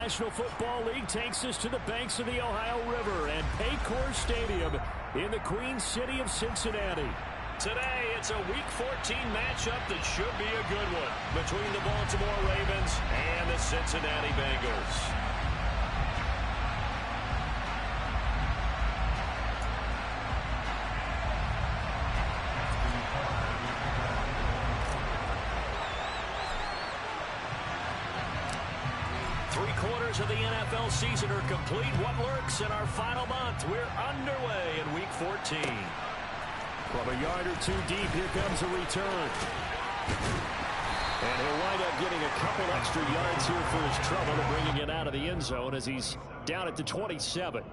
National Football League takes us to the banks of the Ohio River and Paycor Stadium in the Queen City of Cincinnati. Today, it's a Week 14 matchup that should be a good one between the Baltimore Ravens and the Cincinnati Bengals. Three-quarters of the NFL season are complete. What lurks in our final month? We're underway in Week 14. From a yard or two deep, here comes a return. And he'll wind up getting a couple extra yards here for his trouble and bringing it out of the end zone as he's down at the 27.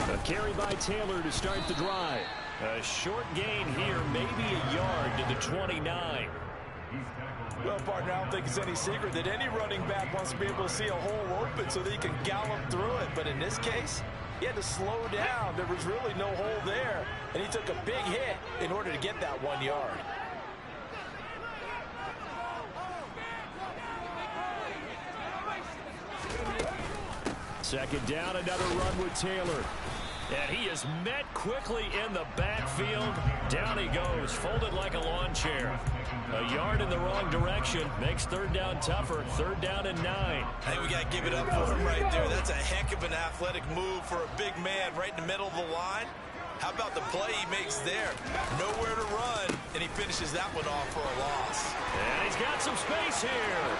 A carry by Taylor to start the drive. A short gain here, maybe a yard to the 29. Well, partner, I don't think it's any secret that any running back wants to be able to see a hole open so that he can gallop through it. But in this case, he had to slow down. There was really no hole there, and he took a big hit in order to get that 1 yard. Second down, another run with Taylor. And he is met quickly in the backfield. Down he goes, folded like a lawn chair. A yard in the wrong direction makes third down tougher. Third down and 9. I think we got to give it up for him right there. That's a heck of an athletic move for a big man right in the middle of the line. How about the play he makes there? Nowhere to run, and he finishes that one off for a loss. And he's got some space here.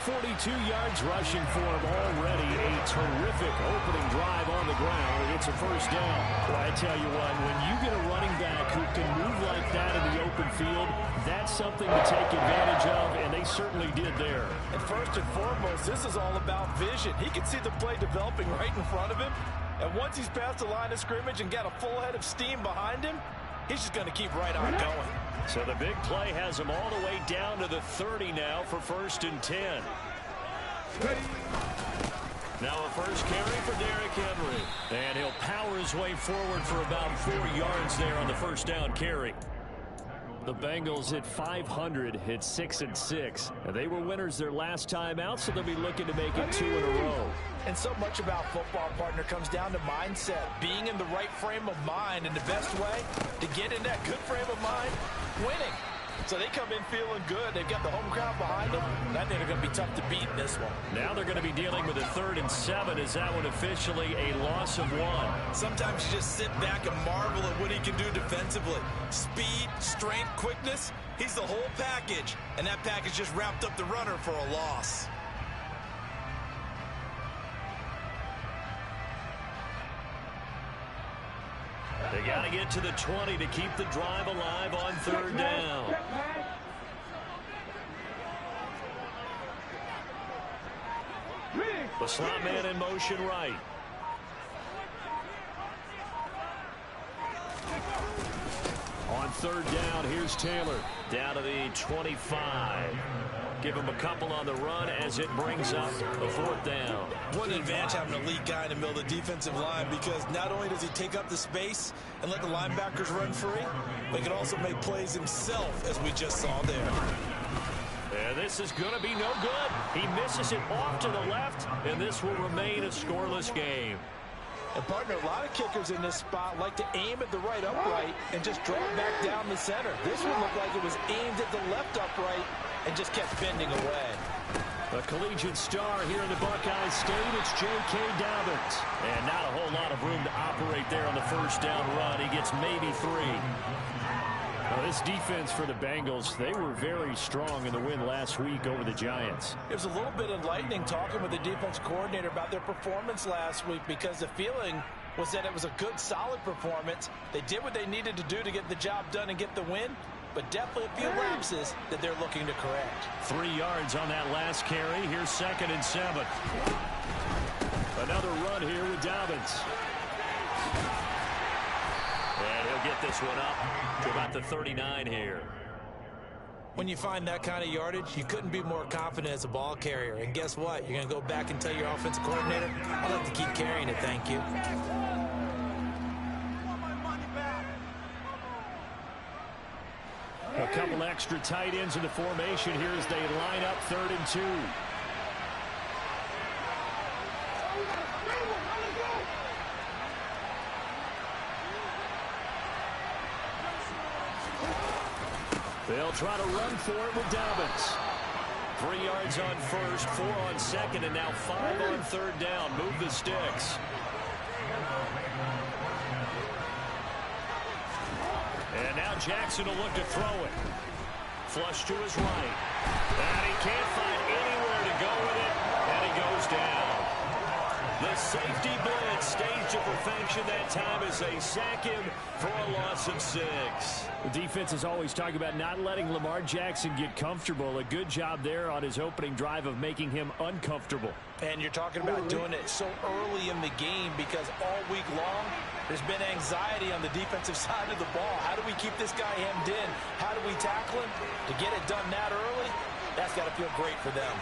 42 yards rushing for him already. A terrific opening drive on the ground. It's a first down. Well, I tell you what, when you get a running back who can move like that in the open field, that's something to take advantage of, and they certainly did there. And first and foremost, this is all about vision. He can see the play developing right in front of him. And once he's past the line of scrimmage and got a full head of steam behind him, he's just going to keep right on going. So the big play has him all the way down to the 30 now for first and 10. Now a first carry for Derrick Henry. And he'll power his way forward for about 4 yards there on the first down carry. The Bengals hit 500, hit 6-6. And they were winners their last time out, so they'll be looking to make it 2 in a row. And so much about football, partner, comes down to mindset. Being in the right frame of mind, and the best way to get in that good frame of mind, winning. So they come in feeling good. They've got the home crowd behind them. I think they're going to be tough to beat in this one. Now they're going to be dealing with a 3rd and 7. Is that one officially a loss of 1? Sometimes you just sit back and marvel at what he can do defensively. Speed, strength, quickness. He's the whole package. And that package just wrapped up the runner for a loss. They got to get to the 20 to keep the drive alive on 3rd down. The slot man in motion right. On 3rd down, here's Taylor. Down to the 25. Give him a couple on the run as it brings up a 4th down. What an advantage having an elite guy in the middle of the defensive line, because not only does he take up the space and let the linebackers run free, but he can also make plays himself, as we just saw there. And this is going to be no good. He misses it off to the left, and this will remain a scoreless game. And partner, a lot of kickers in this spot like to aim at the right upright and just drop back down the center. This one looked like it was aimed at the left upright and just kept bending away. A collegiate star here in the Buckeye State, it's J.K. Dobbins. And not a whole lot of room to operate there on the first down run. He gets maybe 3. Now, this defense for the Bengals, they were very strong in the win last week over the Giants. It was a little bit enlightening talking with the defense coordinator about their performance last week, because the feeling was that it was a good, solid performance. They did what they needed to do to get the job done and get the win, but definitely a few lapses that they're looking to correct. 3 yards on that last carry. Here's 2nd and 7. Another run here with Dobbins. And he'll get this one up to about the 39 here. When you find that kind of yardage, you couldn't be more confident as a ball carrier. And guess what? You're going to go back and tell your offensive coordinator, I'd like to keep carrying it, thank you. A couple extra tight ends in the formation here as they line up 3rd and 2. They'll try to run for it with Dobbins. 3 yards on 1st, 4 on 2nd, and now 5 on 3rd down. Move the sticks. And now Jackson will look to throw it. Flush to his right. And he can't find anywhere to go with it, and he goes down. The safety blitz staged to perfection that time as they sack him for a loss of 6. The defense is always talking about not letting Lamar Jackson get comfortable. A good job there on his opening drive of making him uncomfortable. And you're talking about doing it so early in the game because all week long there's been anxiety on the defensive side of the ball. How do we keep this guy hemmed in? How do we tackle him? To get it done that early, that's got to feel great for them.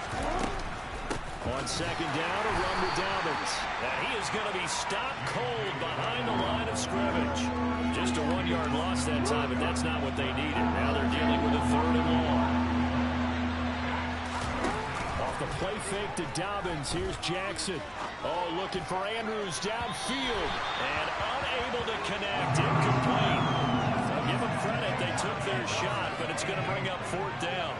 On 2nd down, a run with Dobbins. And he is going to be stopped cold behind the line of scrimmage. Just a 1-yard loss that time, but that's not what they needed. Now they're dealing with a 3rd and long. Off the play fake to Dobbins, here's Jackson. Oh, looking for Andrews downfield. And unable to connect, incomplete. I'll give them credit, they took their shot, but it's going to bring up 4th down.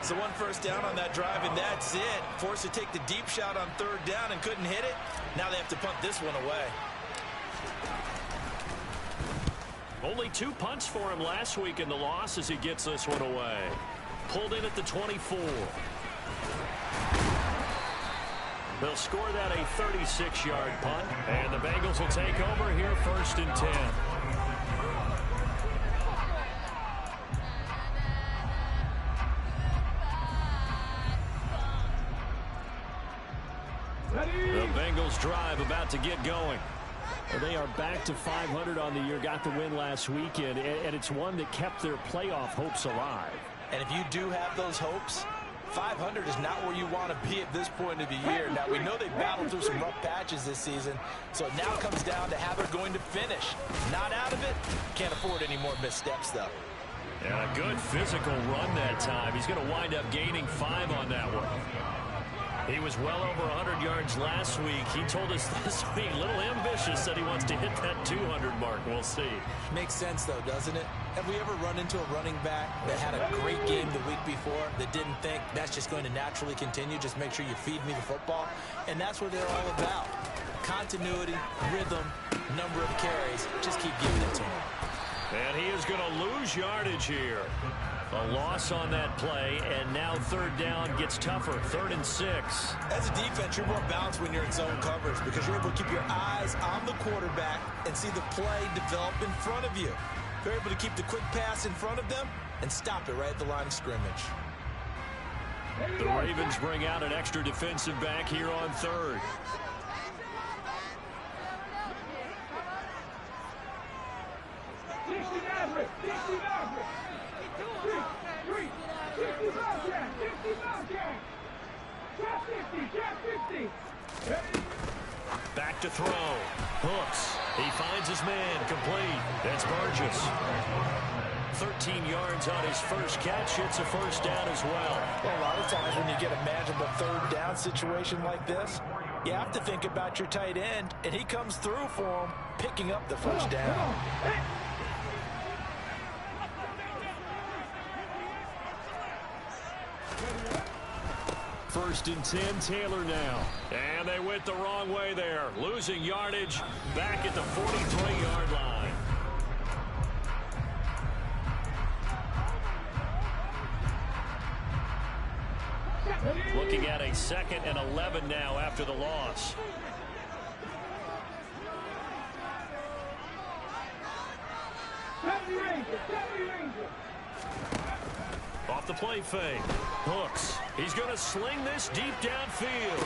So 1 first down on that drive, and that's it. Forced to take the deep shot on 3rd down and couldn't hit it. Now they have to punt this one away. Only 2 punts for him last week in the loss as he gets this one away. Pulled in at the 24. They'll score that a 36-yard punt, and the Bengals will take over here 1st and 10. The Bengals drive about to get going. They are back to 500 on the year, got the win last weekend, and it's one that kept their playoff hopes alive. And if you do have those hopes, 500 is not where you want to be at this point of the year. Now, we know they battled through some rough patches this season, so it now comes down to how they're going to finish. Not out of it. Can't afford any more missteps, though. And a good physical run that time. He's going to wind up gaining 5 on that one. He was well over 100 yards last week. He told us this week, a little ambitious, that he wants to hit that 200 mark. We'll see. Makes sense, though, doesn't it? Have we ever run into a running back that had a great game the week before that didn't think that's just going to naturally continue? Just make sure you feed me the football. And that's what they're all about. Continuity, rhythm, number of carries. Just keep giving it to him. And he is going to lose yardage here. A loss on that play, and now 3rd down gets tougher. 3rd and 6. As a defense, you're more balanced when you're in zone coverage because you're able to keep your eyes on the quarterback and see the play develop in front of you. You're able to keep the quick pass in front of them and stop it right at the line of scrimmage. The Ravens bring out an extra defensive back here on 3rd. Back to throw. Hooks. He finds his man. Complete. That's Burgess. 13 yards on his first catch. It's a 1st down as well. Well, a lot of times when you get a manageable 3rd down situation like this, you have to think about your tight end, and he comes through for him, picking up the 1st down. 1st and 10, Taylor now. And they went the wrong way there. Losing yardage back at the 43-yard line. Looking at a 2nd and 11 now after the loss. the play fake. Hooks. He's going to sling this deep downfield.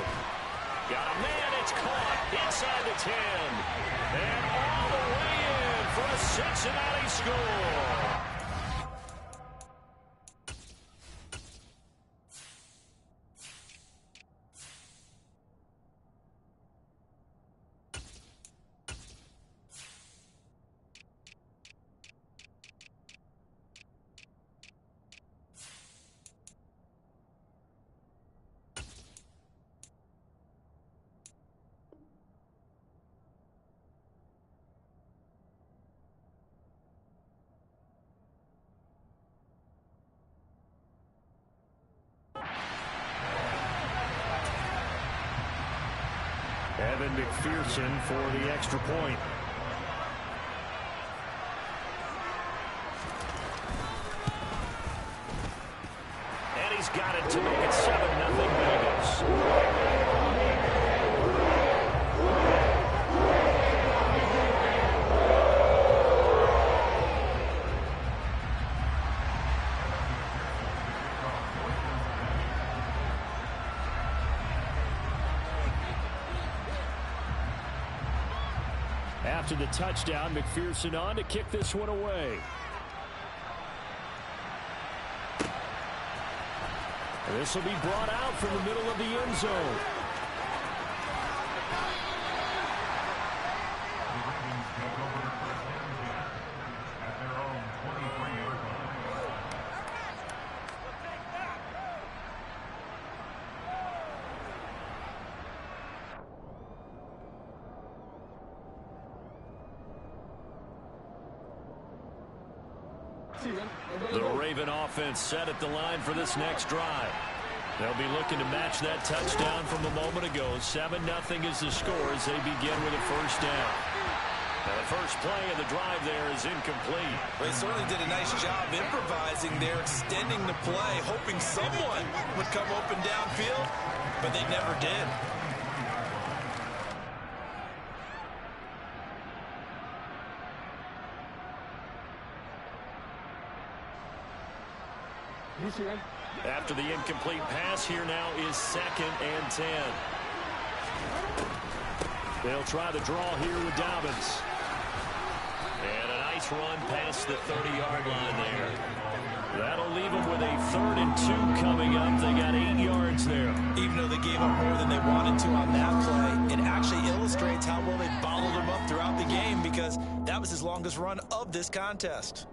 Got a man. It's caught inside the 10. And all the way in for a Cincinnati score. Evan McPherson for the extra point. And he's got it to make it 7-0 Bengals. After the touchdown, McPherson on to kick this one away. This will be brought out from the middle of the end zone. The Raven offense set at the line for this next drive. They'll be looking to match that touchdown from a moment ago. 7-0 is the score as they begin with a first down. Now the first play of the drive there is incomplete. Well, they certainly did a nice job improvising there, extending the play, hoping someone would come open downfield, but they never did. After the incomplete pass, here now is 2nd and 10. They'll try the draw here with Dobbins. And a nice run past the 30-yard line there. That'll leave them with a 3rd and 2 coming up. They got 8 yards there. Even though they gave up more than they wanted to on that play, it actually illustrates how well they bottled them up throughout the game, because that was his longest run of this contest.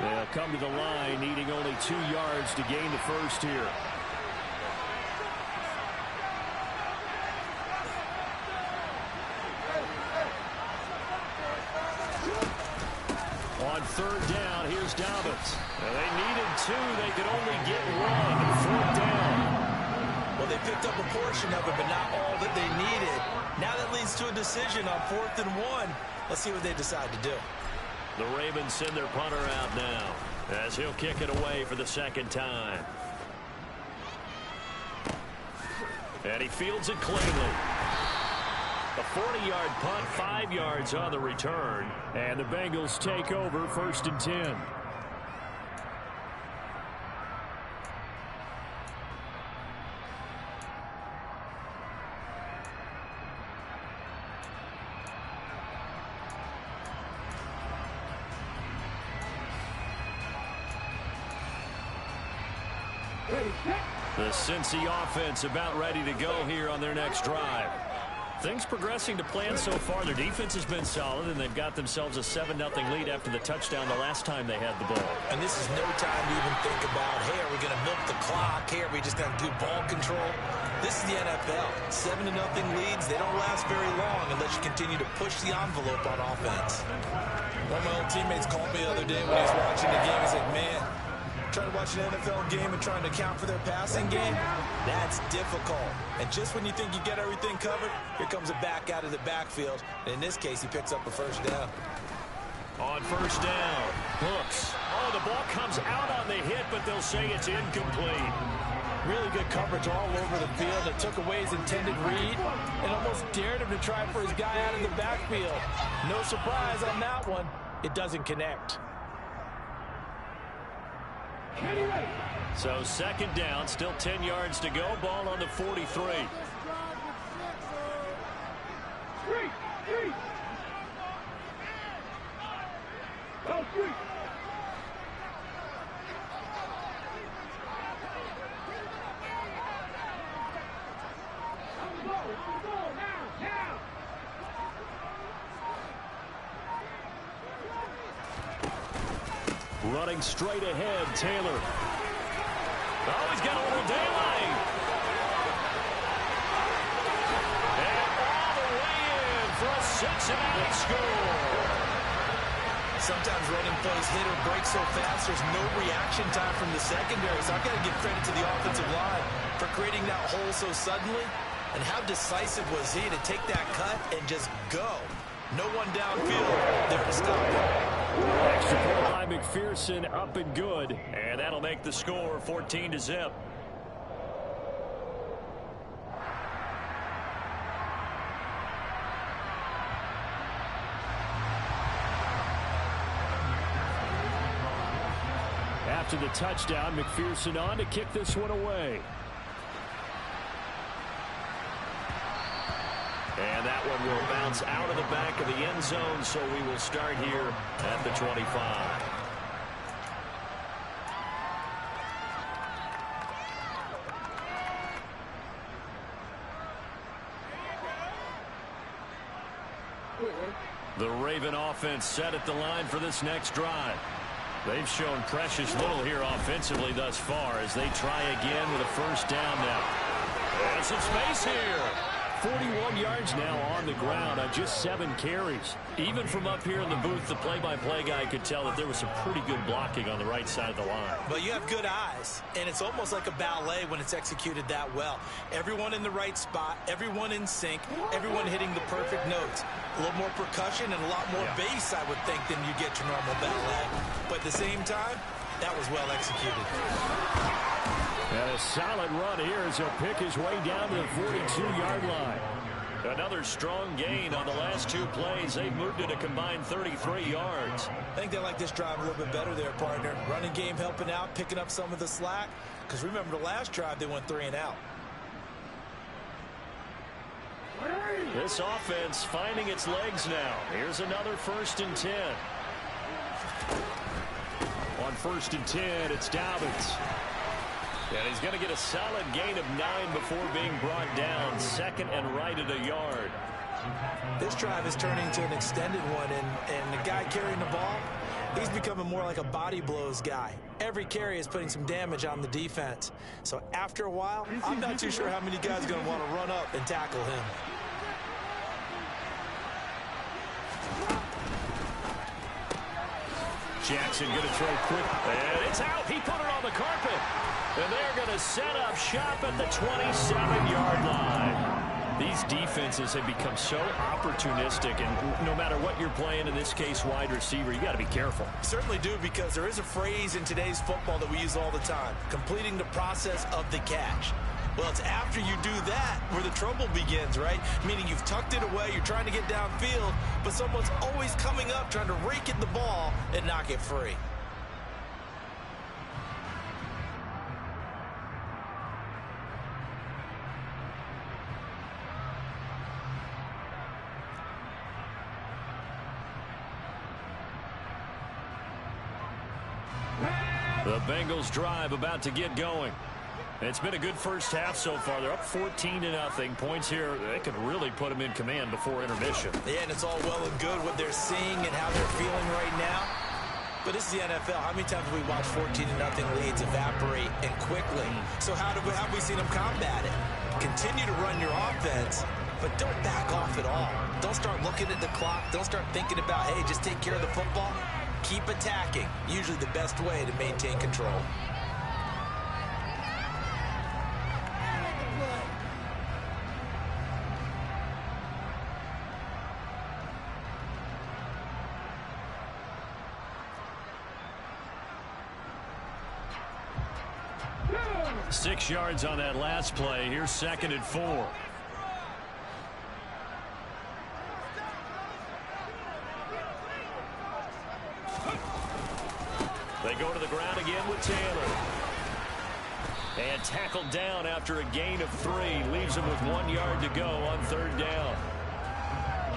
They'll come to the line, needing only 2 yards to gain the first here. On 3rd down, here's Dobbins. Now they needed 2. They could only get 1. 4th down. Well, they picked up a portion of it, but not all that they needed. Now that leads to a decision on 4th and 1. Let's see what they decide to do. The Ravens send their punter out now as he'll kick it away for the 2nd time. And he fields it cleanly. A 40-yard punt, 5 yards on the return. And the Bengals take over 1st and 10. The Cincy offense about ready to go here on their next drive. Things progressing to plan so far. Their defense has been solid, and they've got themselves a 7-0 lead after the touchdown the last time they had the ball. And this is no time to even think about, hey, are we going to milk the clock? Hey, are we just going to do ball control? This is the NFL. 7-0 leads, they don't last very long unless you continue to push the envelope on offense. One of my old teammates called me the other day when he was watching the game. He's like, man, trying to watch an NFL game and trying to account for their passing game, that's difficult. And just when you think you get everything covered, here comes a back out of the backfield. And in this case, he picks up a first down. On 1st down, Hooks. Oh, the ball comes out on the hit, but they'll say it's incomplete. Really good coverage all over the field. It took away his intended read and almost dared him to try for his guy out of the backfield. No surprise on that one. It doesn't connect. So second down, still 10 yards to go. Ball on the 43. Running straight ahead, Taylor. Oh, he's got a little daylight. And all the way in for a Cincinnati score. Sometimes running plays hit or break so fast, there's no reaction time from the secondary. So I've got to give credit to the offensive line for creating that hole so suddenly. And how decisive was he to take that cut and just go? No one downfield there to stop him. Extra point by McPherson, up and good. And that'll make the score 14-0. After the touchdown, McPherson on to kick this one away. And that one will bounce out of the back of the end zone, so we will start here at the 25. The Raven offense set at the line for this next drive. They've shown precious little here offensively thus far as they try again with a first down now. And some space here. 41 yards now on the ground on just 7 carries. Even from up here in the booth, the play-by-play guy could tell that there was some pretty good blocking on the right side of the line. But you have good eyes, and it's almost like a ballet when it's executed that well. Everyone in the right spot, everyone in sync, everyone hitting the perfect notes. A little more percussion and a lot more bass, I would think, than you get to normal ballet. But at the same time, that was well executed. And a solid run here as he'll pick his way down to the 42-yard line. Another strong gain on the last 2 plays. They've moved it a combined 33 yards. I think they like this drive a little bit better there, partner. Running game helping out, picking up some of the slack. Because remember, the last drive, they went 3 and out. This offense finding its legs now. Here's another 1st and 10. On 1st and 10, it's Dobbins. And he's going to get a solid gain of 9 before being brought down. 2nd and right at a yard. This drive is turning into an extended one, and the guy carrying the ball, he's becoming more like a body blows guy. Every carry is putting some damage on the defense. So after a while, I'm not too sure how many guys are going to want to run up and tackle him. Jackson going to throw quick, and it's out. He put it on the carpet. And they're going to set up shop at the 27-yard line. These defenses have become so opportunistic, and no matter what you're playing, in this case, wide receiver, you got to be careful. Certainly do, because there is a phrase in today's football that we use all the time, completing the process of the catch. Well, it's after you do that where the trouble begins, right? Meaning you've tucked it away, you're trying to get downfield, but someone's always coming up trying to rake at the ball and knock it free. The Bengals drive about to get going. It's been a good first half so far. They're up 14-0. Points here, they could really put them in command before intermission. Yeah, and it's all well and good what they're seeing and how they're feeling right now. But this is the NFL. How many times have we watched 14-0 leads evaporate and quickly? So how have we seen them combat it? Continue to run your offense, but don't back off at all. Don't start looking at the clock. Don't start thinking about, hey, just take care of the football. Keep attacking. Usually the best way to maintain control. 6 yards on that last play. Here's 2nd and 4. They go to the ground again with Taylor. And tackled down after a gain of 3. Leaves him with 1 yard to go on 3rd down.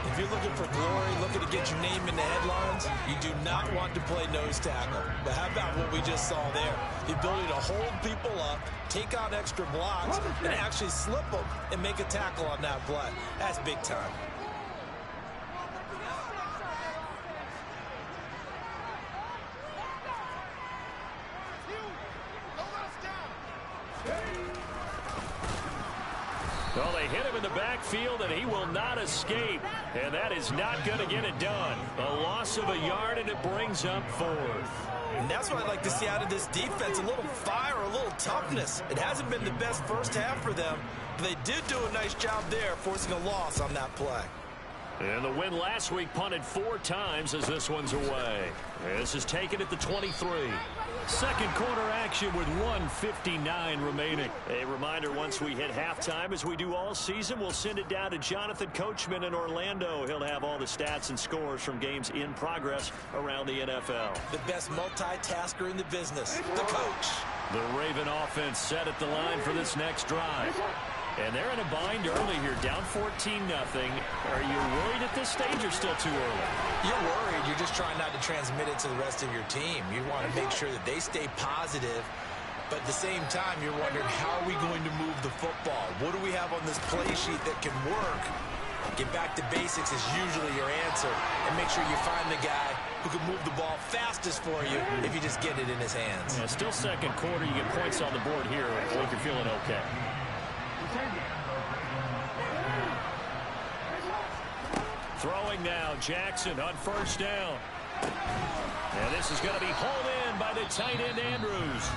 If you're looking for glory, looking to get your name in the headlines, you do not want to play nose tackle. But how about what we just saw there? The ability to hold people up, take out extra blocks, and actually slip them and make a tackle on that play. That's big time. Well, they hit him in the backfield, and he will not escape. And that is not going to get it done. A loss of a yard, and it brings up 4th. And that's what I'd like to see out of this defense, a little fire, a little toughness. It hasn't been the best first half for them, but they did do a nice job there, forcing a loss on that play. And the win last week punted 4 times as this one's away. This is taken at the 23. Second quarter action with 1:59 remaining. A reminder, once we hit halftime, as we do all season, we'll send it down to Jonathan Coachman in Orlando. He'll have all the stats and scores from games in progress around the NFL. The best multitasker in the business, the coach. The Raven offense set at the line for this next drive. And they're in a bind early here, down 14-0. Are you worried at this stage or still too early? You're worried. You're just trying not to transmit it to the rest of your team. You want to make sure that they stay positive. But at the same time, you're wondering, how are we going to move the football? What do we have on this play sheet that can work? Get back to basics is usually your answer. And make sure you find the guy who can move the ball fastest for you if you just get it in his hands. Yeah, still second quarter. You get points on the board here. I think you're feeling okay. Throwing now, Jackson on 1st down. And this is going to be hauled in by the tight end, Andrews.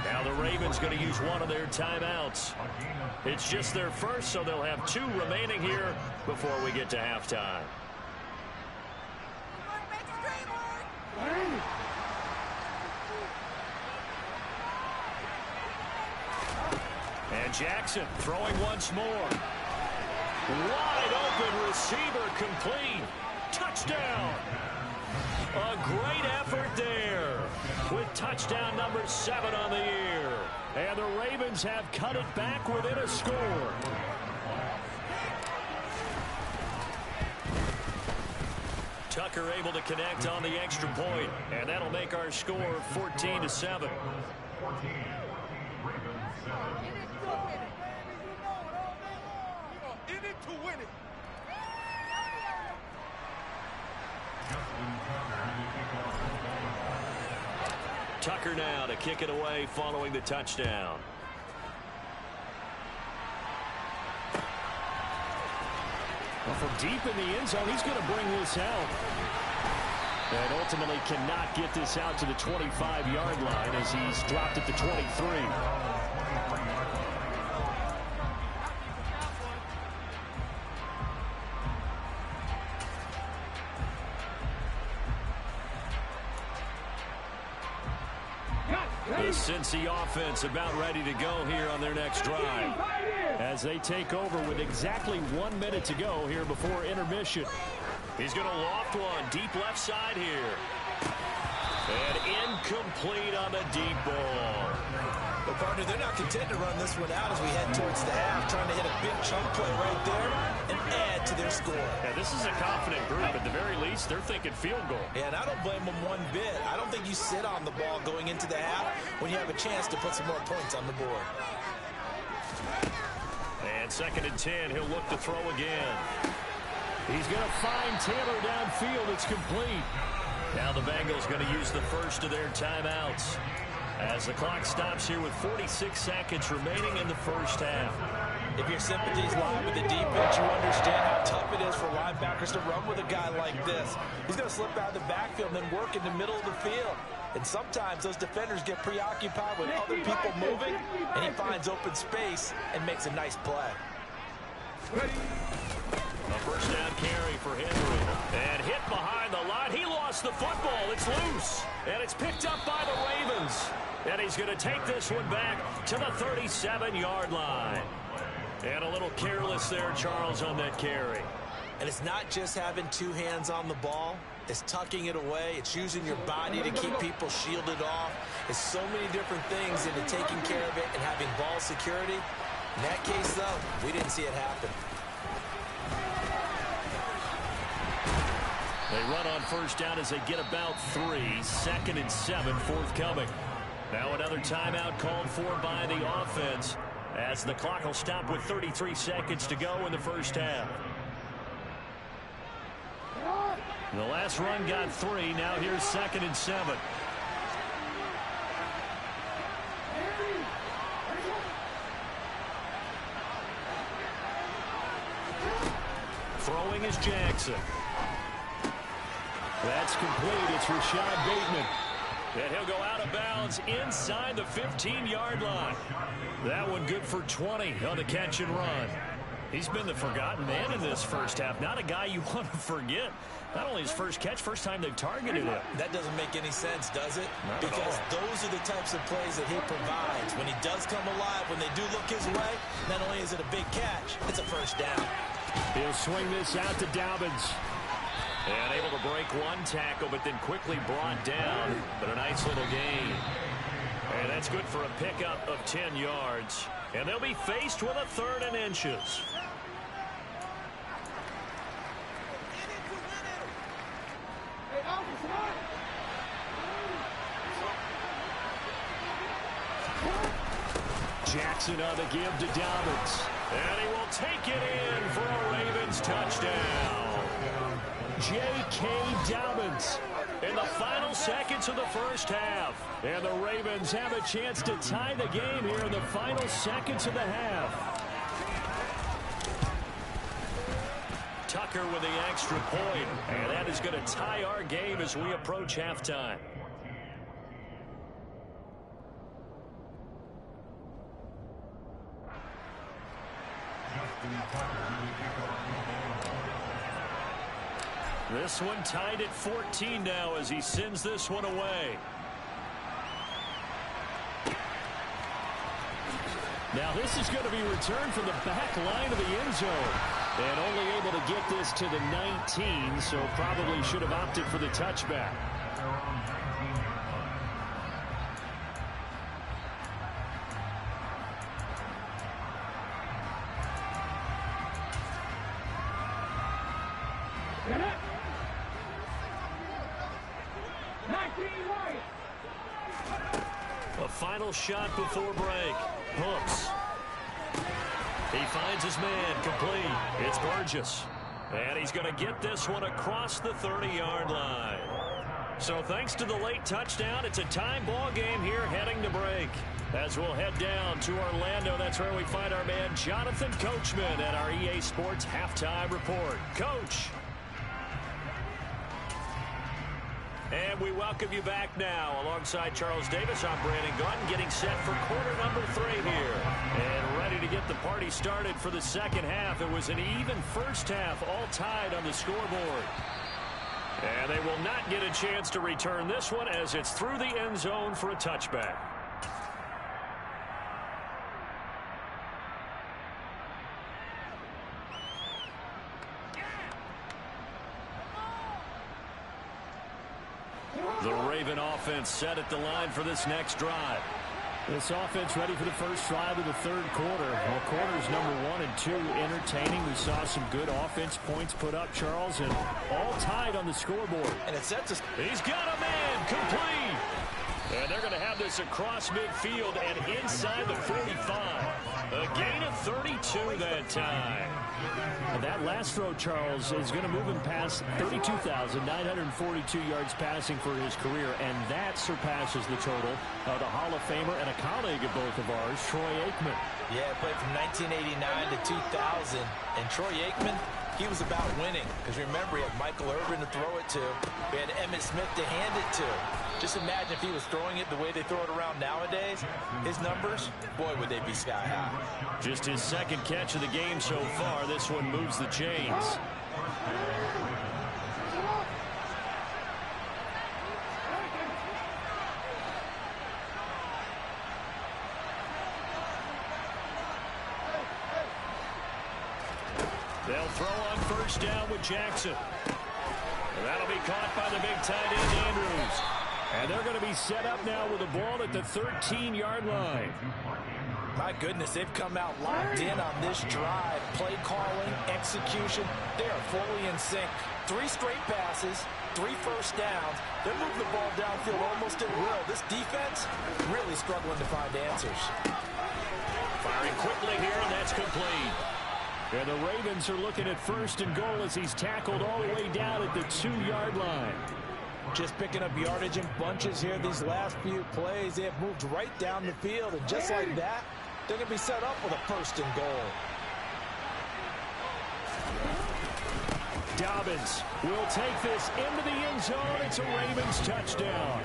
Now the Ravens going to use one of their timeouts. It's just their first, so they'll have 2 remaining here before we get to halftime. And Jackson throwing once more. Wide open receiver, complete. Touchdown. A great effort there with touchdown number 7 on the year. And the Ravens have cut it back within a score. Tucker able to connect on the extra point, and that'll make our score 14-7. Tucker now to kick it away following the touchdown. Well, from deep in the end zone, he's going to bring this out. And ultimately cannot get this out to the 25-yard line as he's dropped at the 23. The Cincy offense about ready to go here on their next drive as they take over with exactly 1 minute to go here before intermission. He's going to loft one deep left side here. And incomplete on the deep ball. But, partner, they're not content to run this one out as we head towards the half, trying to hit a big chunk play right there and add to their score. Yeah, this is a confident group. At the very least, they're thinking field goal. Yeah, and I don't blame them one bit. I don't think you sit on the ball going into the half when you have a chance to put some more points on the board. And 2nd and 10, he'll look to throw again. He's going to find Taylor downfield. It's complete. Now the Bengals going to use the first of their timeouts as the clock stops here with 46 seconds remaining in the first half. If your sympathies lie with the defense, you understand how tough it is for linebackers to run with a guy like this. He's going to slip out of the backfield and then work in the middle of the field. And sometimes those defenders get preoccupied with other people moving, and he finds open space and makes a nice play. A first down carry for Henry. And hit behind the line. He lost the football. It's loose. And it's picked up by the Ravens. And he's going to take this one back to the 37-yard line. And a little careless there, Charles, on that carry. And it's not just having two hands on the ball. It's tucking it away. It's using your body to keep people shielded off. It's so many different things into taking care of it and having ball security. In that case, though, we didn't see it happen. They run on first down as they get about 3. 2nd and 7 forthcoming. Now another timeout called for by the offense as the clock will stop with 33 seconds to go in the first half. The last run got 3. Now here's 2nd and 7. Throwing is Jackson. That's complete. It's Rashad Bateman. And he'll go out of bounds inside the 15-yard line. That one good for 20 on the catch and run. He's been the forgotten man in this first half. Not a guy you want to forget. Not only his first catch, first time they've targeted him. That doesn't make any sense, does it? Not because those are the types of plays that he provides. When he does come alive, when they do look his way, not only is it a big catch, it's a first down. He'll swing this out to Dobbins. And able to break one tackle, but then quickly brought down. But a nice little gain. And that's good for a pickup of 10 yards. And they'll be faced with a 3rd and inches. Jackson on the give to Dobbins. And he will take it in for a Ravens touchdown. J.K. Dobbins in the final seconds of the first half. And the Ravens have a chance to tie the game here in the final seconds of the half. Tucker with the extra point. And that is going to tie our game as we approach halftime. This one tied at 14 now as he sends this one away. Now this is going to be returned from the back line of the end zone. And only able to get this to the 19, so probably should have opted for the touchback. A final shot before break. Hooks. He finds his man, complete. It's Burgess. And he's going to get this one across the 30-yard line. So thanks to the late touchdown, it's a time ball game here heading to break. As we'll head down to Orlando, that's where we find our man Jonathan Coachman at our EA Sports Halftime Report. Coach. And we welcome you back now. Alongside Charles Davis, I'm Brandon Gunn, getting set for quarter number 3 here. And ready to get the party started for the second half. It was an even first half, all tied on the scoreboard. And they will not get a chance to return this one as it's through the end zone for a touchback. The Raven offense set at the line for this next drive. This offense ready for the first drive of the third quarter. Well, quarters number 1 and 2 entertaining. We saw some good offense points put up, Charles, and all tied on the scoreboard. And it sets us. He's got a man complete. And they're going to have this across midfield and inside the 45. A gain of 32 that time. And that last throw, Charles, is going to move him past 32,942 yards passing for his career, and that surpasses the total of the Hall of Famer and a colleague of both of ours, Troy Aikman. Yeah, played from 1989 to 2000, and Troy Aikman, he was about winning. Because remember, he had Michael Irvin to throw it to. We had Emmitt Smith to hand it to. Just imagine if he was throwing it the way they throw it around nowadays. His numbers, boy, would they be sky high. Just his second catch of the game so far. This one moves the chains. They'll throw on first down with Jackson. And that'll be caught by the big tight end, Andrews. And they're going to be set up now with the ball at the 13-yard line. My goodness, they've come out locked in on this drive. Play calling, execution, they are fully in sync. 3 straight passes, 3 first downs. They're moving the ball downfield almost at will. This defense really struggling to find answers. Firing quickly here, and that's complete. And the Ravens are looking at first and goal as he's tackled all the way down at the 2-yard line. Just picking up yardage in bunches here these last few plays. They have moved right down the field, and just like that, they're going to be set up with a first and goal. Dobbins will take this into the end zone. It's a Ravens touchdown.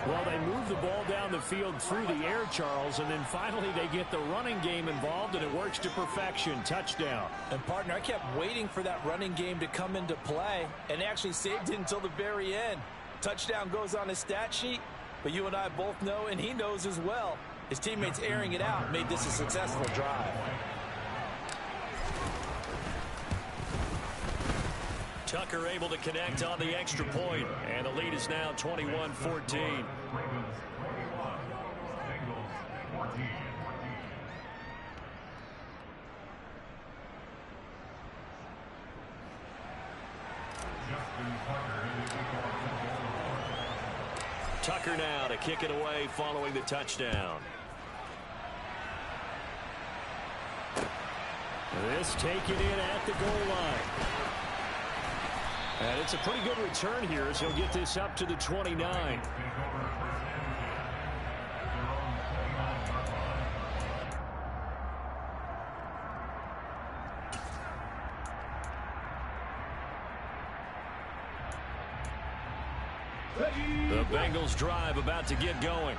Well, they move the ball down the field through the air, Charles, and then finally they get the running game involved, and it works to perfection. Touchdown. And, partner, I kept waiting for that running game to come into play and actually saved it until the very end. Touchdown goes on his stat sheet, but you and I both know, and he knows as well, his teammates airing it out made this a successful drive. Tucker able to connect on the extra point, and the lead is now 21-14. Tucker now to kick it away following the touchdown. This taken in at the goal line. And it's a pretty good return here as he'll get this up to the 29. The Bengals drive about to get going.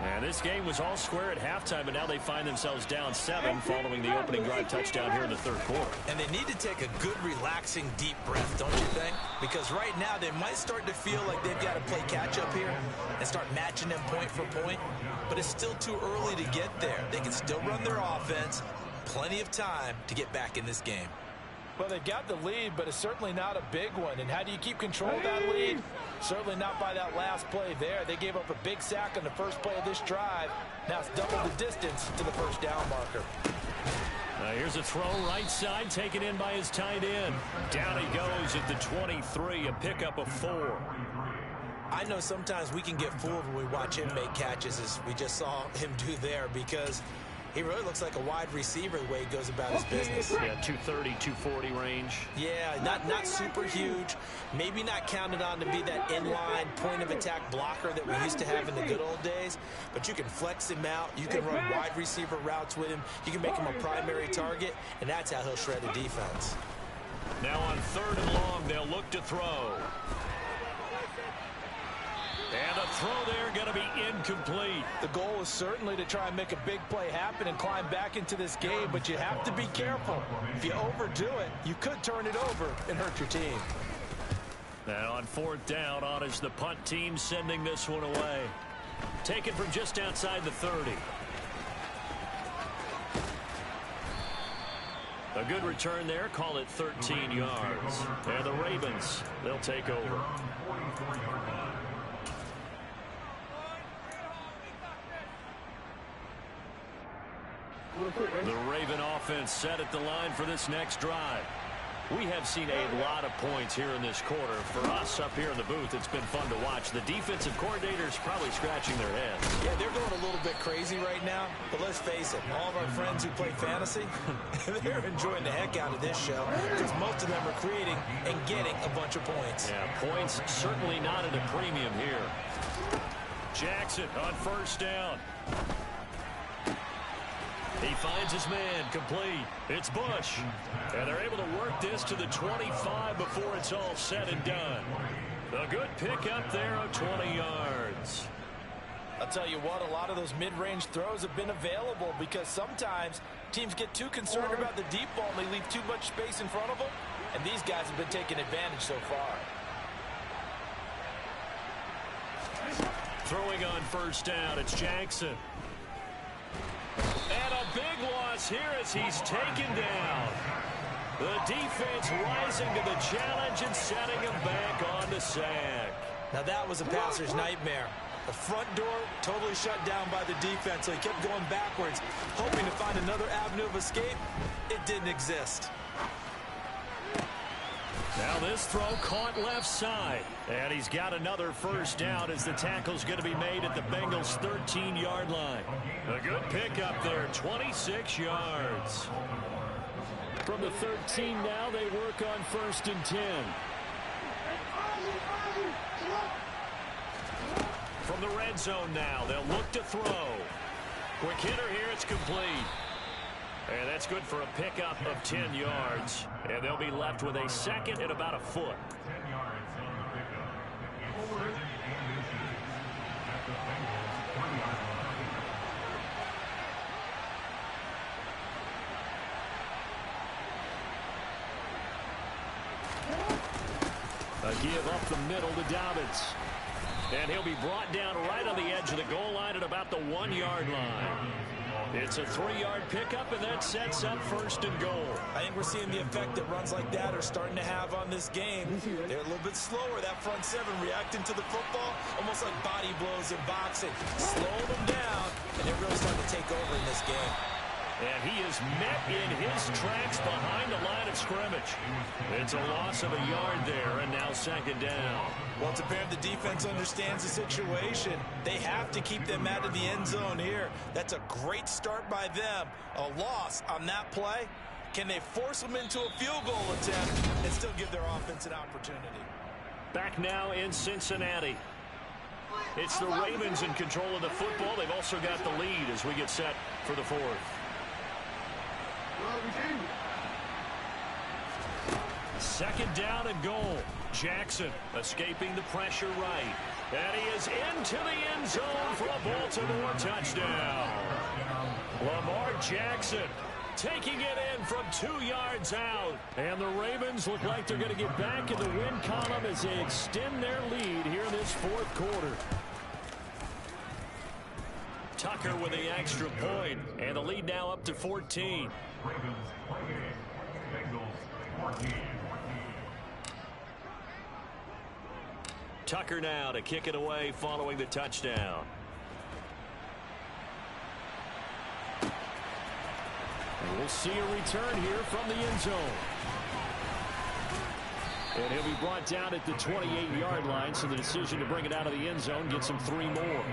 And this game was all square at halftime, but now they find themselves down 7 following the opening drive touchdown here in the third quarter. And they need to take a good, relaxing, deep breath, don't you think? Because right now they might start to feel like they've got to play catch-up here and start matching them point for point. But it's still too early to get there. They can still run their offense. Plenty of time to get back in this game. Well, they got the lead, but it's certainly not a big one. And how do you keep control of that lead? Certainly not by that last play there. They gave up a big sack on the first play of this drive. Now it's double the distance to the first down marker. Here's a throw right side taken in by his tight end. Down he goes at the 23, a pickup of 4. I know sometimes we can get fooled when we watch him make catches, as we just saw him do there, because he really looks like a wide receiver the way he goes about his business. Yeah, 230, 240 range. Yeah, not super huge. Maybe not counted on to be that inline point-of-attack blocker that we used to have in the good old days. But you can flex him out. You can run wide receiver routes with him. You can make him a primary target, and that's how he'll shred the defense. Now on 3rd and long, they'll look to throw. And the throw there going to be incomplete. The goal is certainly to try and make a big play happen and climb back into this game, but you have to be careful. If you overdo it, you could turn it over and hurt your team. And on 4th down, on is the punt team sending this one away. Taken from just outside the 30. A good return there, call it 13 yards. And the Ravens, they'll take over. The Raven offense set at the line for this next drive. We have seen a lot of points here in this quarter. For us up here in the booth, it's been fun to watch. The defensive coordinators probably scratching their heads. Yeah, they're going a little bit crazy right now. But let's face it, all of our friends who play fantasy, they're enjoying the heck out of this show because most of them are creating and getting a bunch of points. Yeah, points certainly not at a premium here. Jackson on 1st down. He finds his man, complete. It's Bush. And they're able to work this to the 25 before it's all said and done. A good pickup there of 20 yards. I'll tell you what, a lot of those mid-range throws have been available because sometimes teams get too concerned about the deep ball and they leave too much space in front of them. And these guys have been taking advantage so far. Throwing on 1st down, it's Jackson. And a big loss loss here as he's taken down. The defense rising to the challenge and setting him back on the sack. Now that was a passer's nightmare. The front door totally shut down by the defense, so he kept going backwards, hoping to find another avenue of escape. It didn't exist. Now this throw caught left side. And he's got another first down as the tackle's going to be made at the Bengals' 13-yard line. A good pickup there, 26 yards. From the 13 now, they work on 1st and 10. From the red zone now, they'll look to throw. Quick hitter here, it's complete. And that's good for a pickup of 10 yards. And they'll be left with a second and about a foot. A give up the middle to Dobbins. And he'll be brought down right on the edge of the goal line at about the 1-yard line. It's a 3-yard pickup, and that sets up 1st and goal. I think we're seeing the effect that runs like that are starting to have on this game. They're a little bit slower, that front seven, reacting to the football, almost like body blows in boxing. Slow them down, and they're really starting to take over in this game. And he is met in his tracks behind the line of scrimmage. It's a loss of a yard there, and now 2nd down. Well, it's apparent the defense understands the situation. They have to keep them out of the end zone here. That's a great start by them. A loss on that play. Can they force them into a field goal attempt and still give their offense an opportunity? Back now in Cincinnati. It's the Ravens in control of the football. They've also got the lead as we get set for the 4th. 2nd down and goal. Jackson escaping the pressure right. And he is into the end zone for a Baltimore touchdown. Lamar Jackson taking it in from 2 yards out. And the Ravens look like they're going to get back in the win column as they extend their lead here in this 4th quarter. Tucker with the extra point, and the lead now up to 14. Tucker now to kick it away following the touchdown. And we'll see a return here from the end zone. And he'll be brought down at the 28-yard line, so the decision to bring it out of the end zone gets him 3 more.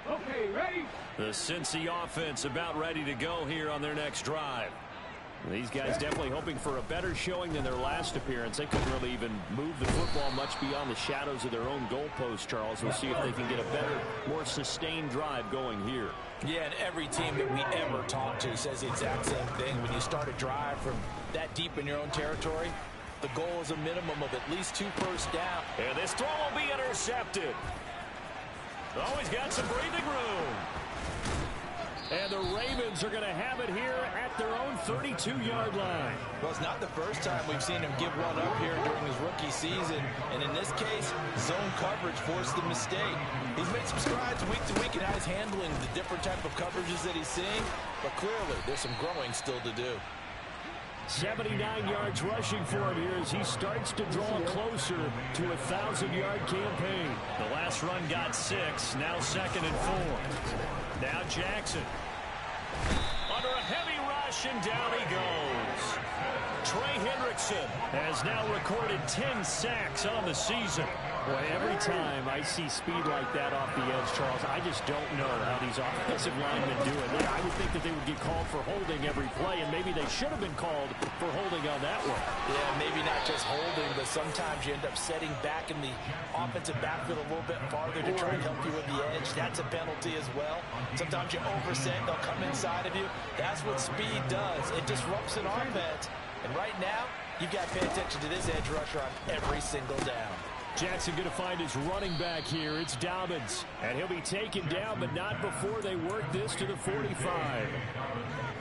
Okay, ready? The Cincy offense about ready to go here on their next drive. These guys definitely hoping for a better showing than their last appearance. They couldn't really even move the football much beyond the shadows of their own goalpost, Charles. We'll see if they can get a better, more sustained drive going here. Yeah, and every team that we ever talk to says the exact same thing. When you start a drive from that deep in your own territory, the goal is a minimum of at least 2 first down. And this throw will be intercepted. Oh, he's got some breathing room. And the Ravens are going to have it here at their own 32-yard line. Well, it's not the first time we've seen him give one up here during his rookie season. And in this case, zone coverage forced the mistake. He's made some strides week to week in how he's handling the different type of coverages that he's seeing. But clearly, there's some growing still to do. 79 yards rushing for him here as he starts to draw closer to a 1,000-yard campaign. The last run got 6, now 2nd and 4. Now Jackson under a heavy rush, and down he goes. Trey Hendrickson has now recorded 10 sacks on the season. Boy, every time I see speed like that off the edge, Charles, I just don't know how these offensive linemen do it. I would think that they would get called for holding every play, and maybe they should have been called for holding on that one. Yeah, maybe not just holding, but sometimes you end up setting back in the offensive backfield a little bit farther to try and help you with the edge. That's a penalty as well. Sometimes you overset, they'll come inside of you. That's what speed does. It disrupts an offense. And right now, you've got to pay attention to this edge rusher on every single down. Jackson going to find his running back here. It's Dobbins. And he'll be taken down, but not before they work this to the 45.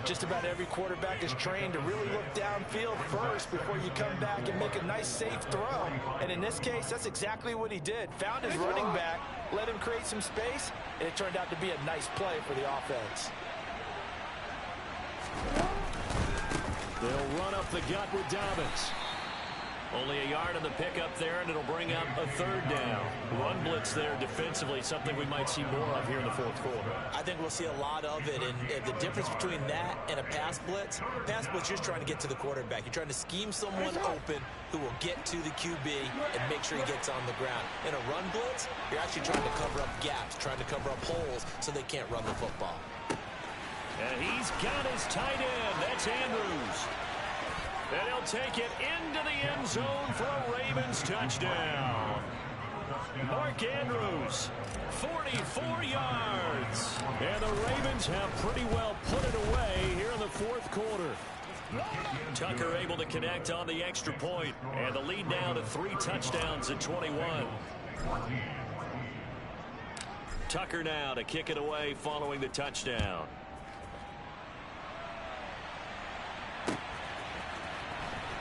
Just about every quarterback is trained to really look downfield first before you come back and make a nice, safe throw. And in this case, that's exactly what he did. Found his running back, let him create some space, and it turned out to be a nice play for the offense. They'll run up the gut with Dobbins. Only a yard on the pickup there, and it'll bring up a third down. Run blitz there defensively, something we might see more of here in the fourth quarter. I think we'll see a lot of it, and the difference between that and a pass blitz, you're just trying to get to the quarterback. You're trying to scheme someone open who will get to the QB and make sure he gets on the ground. In a run blitz, you're actually trying to cover up gaps, trying to cover up holes so they can't run the football. And he's got his tight end. That's Andrews. And he'll take it into the end zone for a Ravens touchdown. Mark Andrews, 44 yards. And the Ravens have pretty well put it away here in the fourth quarter. Tucker able to connect on the extra point, and the lead now to 3 touchdowns at 21. Tucker now to kick it away following the touchdown.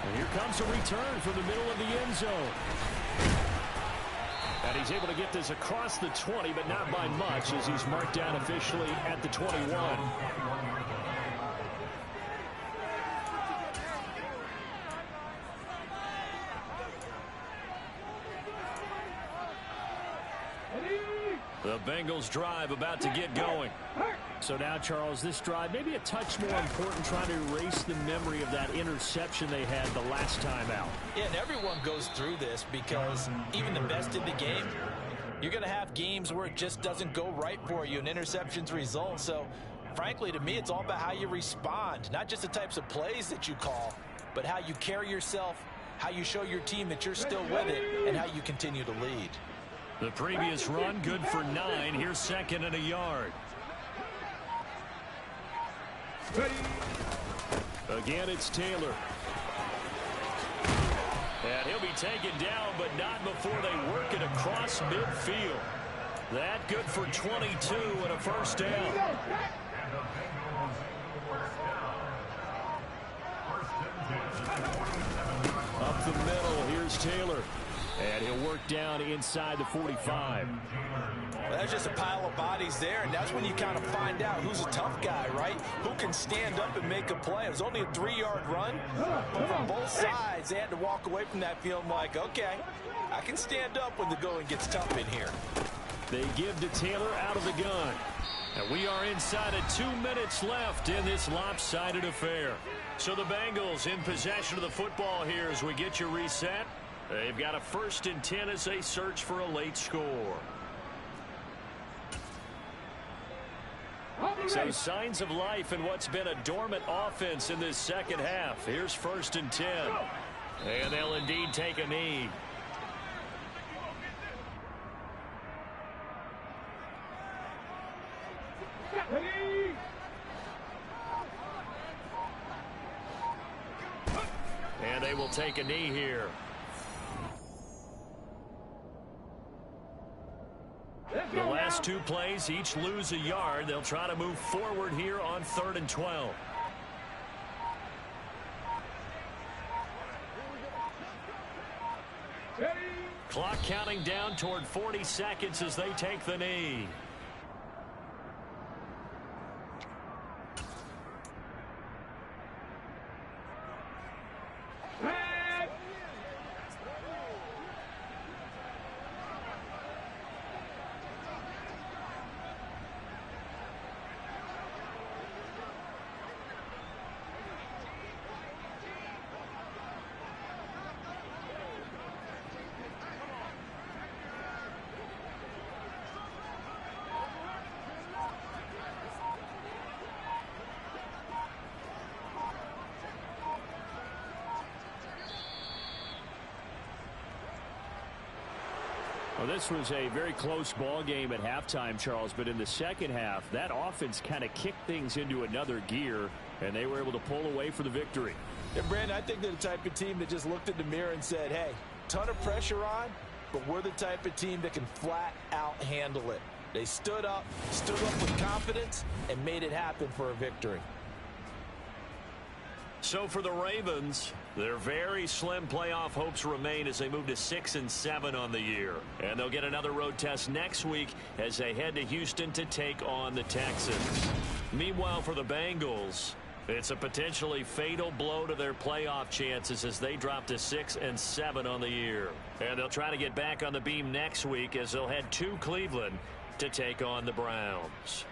And here comes a return from the middle of the end zone. And he's able to get this across the 20, but not by much, as he's marked down officially at the 21. The Bengals drive about to get going. So now, Charles, this drive maybe a touch more important, trying to erase the memory of that interception they had the last time out. Yeah, and everyone goes through this because even the best in the game, you're going to have games where it just doesn't go right for you and interceptions result. So, frankly, to me, it's all about how you respond, not just the types of plays that you call, but how you carry yourself, how you show your team that you're still with it, and how you continue to lead. The previous run, good for 9. Here's second and a yard. Again, it's Taylor. And he'll be taken down, but not before they work it across midfield. That good for 22 and a first down. Up the middle, here's Taylor. And he'll work down inside the 45. Well, that's just a pile of bodies there, and that's when you kind of find out who's a tough guy, right? Who can stand up and make a play. It was only a 3-yard run, but from both sides, they had to walk away from that feeling like, okay, I can stand up when the going gets tough in here. They give to Taylor out of the gun. And we are inside of 2 minutes left in this lopsided affair. So the Bengals in possession of the football here as we get you reset. They've got a 1st and 10 as they search for a late score. So signs of life in what's been a dormant offense in this second half. Here's 1st and 10. And they'll indeed take a knee. And they will take a knee here. The last 2 plays, each lose a yard. They'll try to move forward here on 3rd and 12. Clock counting down toward 40 seconds as they take the knee. Well, this was a very close ball game at halftime, Charles, but in the second half, that offense kind of kicked things into another gear, and they were able to pull away for the victory. And, Brandon, I think they're the type of team that just looked in the mirror and said, hey, ton of pressure on, but we're the type of team that can flat out handle it. They stood up with confidence, and made it happen for a victory. So for the Ravens, their very slim playoff hopes remain as they move to 6-7 on the year. And they'll get another road test next week as they head to Houston to take on the Texans. Meanwhile, for the Bengals, it's a potentially fatal blow to their playoff chances as they drop to 6-7 on the year. And they'll try to get back on the beam next week as they'll head to Cleveland to take on the Browns.